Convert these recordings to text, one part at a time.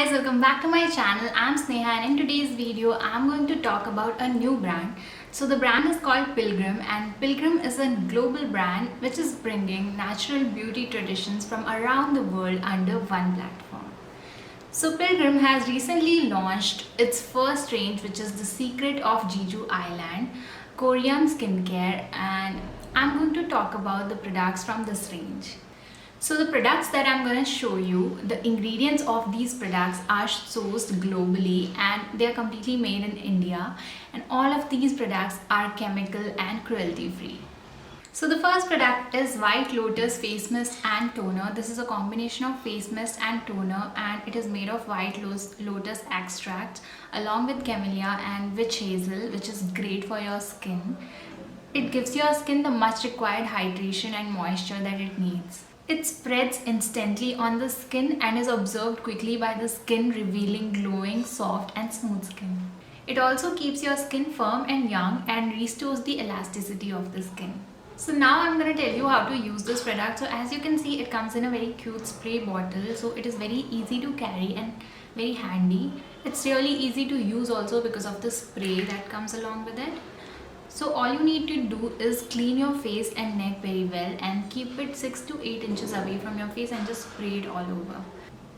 guys, welcome back to my channel. I'm Sneha and in today's video I'm going to talk about a new brand. So the brand is called Pilgrim, and Pilgrim is a global brand which is bringing natural beauty traditions from around the world under one platform. So Pilgrim has recently launched its first range, which is the Secret of Jeju Island Korean skincare, and I'm going to talk about the products from this range. So the products that I'm going to show you, the ingredients of these products are sourced globally and they are completely made in India, and all of these products are chemical and cruelty free. So the first product is White Lotus Face Mist and Toner. This is a combination of face mist and toner, and it is made of white lotus extract along with camellia and witch hazel, which is great for your skin. It gives your skin the much required hydration and moisture that it needs. It spreads instantly on the skin and is absorbed quickly by the skin, revealing glowing, soft and smooth skin. It also keeps your skin firm and young and restores the elasticity of the skin. So now I'm going to tell you how to use this product. So as you can see, it comes in a very cute spray bottle. So it is very easy to carry and very handy. It's really easy to use also because of the spray that comes along with it. So all you need to do is clean your face and neck very well and keep it 6 to 8 inches away from your face and just spray it all over.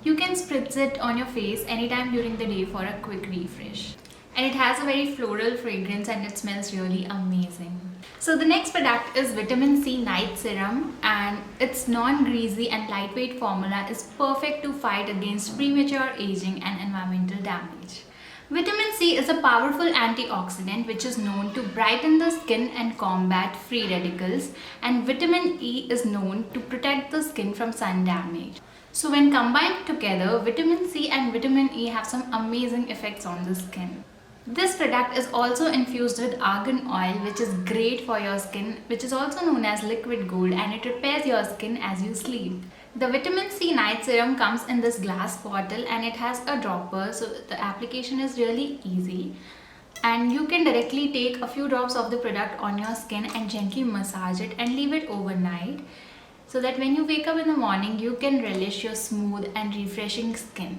You can spritz it on your face anytime during the day for a quick refresh. And it has a very floral fragrance and it smells really amazing. So the next product is Vitamin C Night Serum, and its non-greasy and lightweight formula is perfect to fight against premature aging and environmental damage. Vitamin C is a powerful antioxidant which is known to brighten the skin and combat free radicals, and vitamin E is known to protect the skin from sun damage. So when combined together, vitamin C and vitamin E have some amazing effects on the skin. This product is also infused with argan oil, which is great for your skin, which is also known as liquid gold, and it repairs your skin as you sleep. The Vitamin C Night Serum comes in this glass bottle and it has a dropper, so the application is really easy. And you can directly take a few drops of the product on your skin and gently massage it and leave it overnight, so that when you wake up in the morning, you can relish your smooth and refreshing skin.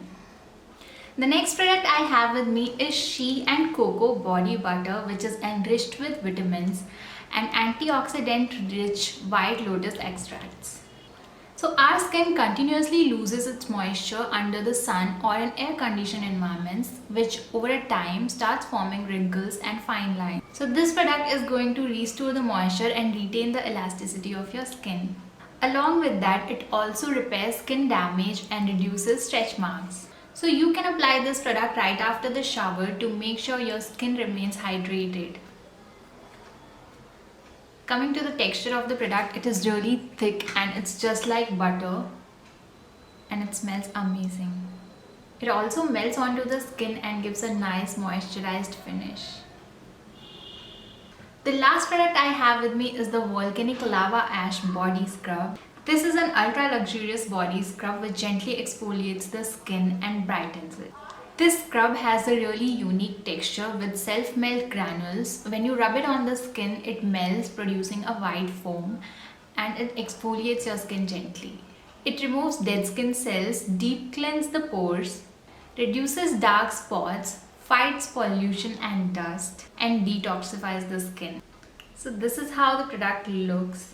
The next product I have with me is She and Coco Body Butter, which is enriched with vitamins and antioxidant-rich white lotus extracts. So our skin continuously loses its moisture under the sun or in air-conditioned environments, which over a time starts forming wrinkles and fine lines. So this product is going to restore the moisture and retain the elasticity of your skin. Along with that, it also repairs skin damage and reduces stretch marks. So you can apply this product right after the shower to make sure your skin remains hydrated. Coming to the texture of the product, it is really thick and it's just like butter, and it smells amazing. It also melts onto the skin and gives a nice moisturized finish. The last product I have with me is the Volcanic Lava Ash Body Scrub. This is an ultra luxurious body scrub which gently exfoliates the skin and brightens it. This scrub has a really unique texture with self-melt granules. When you rub it on the skin, it melts, producing a white foam, and it exfoliates your skin gently. It removes dead skin cells, deep cleans the pores, reduces dark spots, fights pollution and dust, and detoxifies the skin. So this is how the product looks.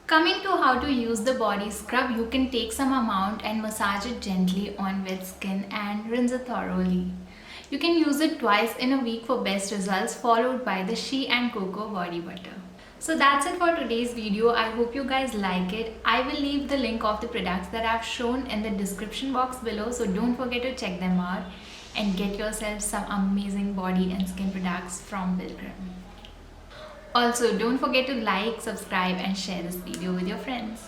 Coming to how to use the body scrub, you can take some amount and massage it gently on wet skin and rinse it thoroughly. You can use it twice in a week for best results, followed by the She and Coco Body Butter. So that's it for today's video. I hope you guys like it. I will leave the link of the products that I've shown in the description box below, so don't forget to check them out and get yourself some amazing body and skin products from Pilgrim. Also, don't forget to like, subscribe and share this video with your friends.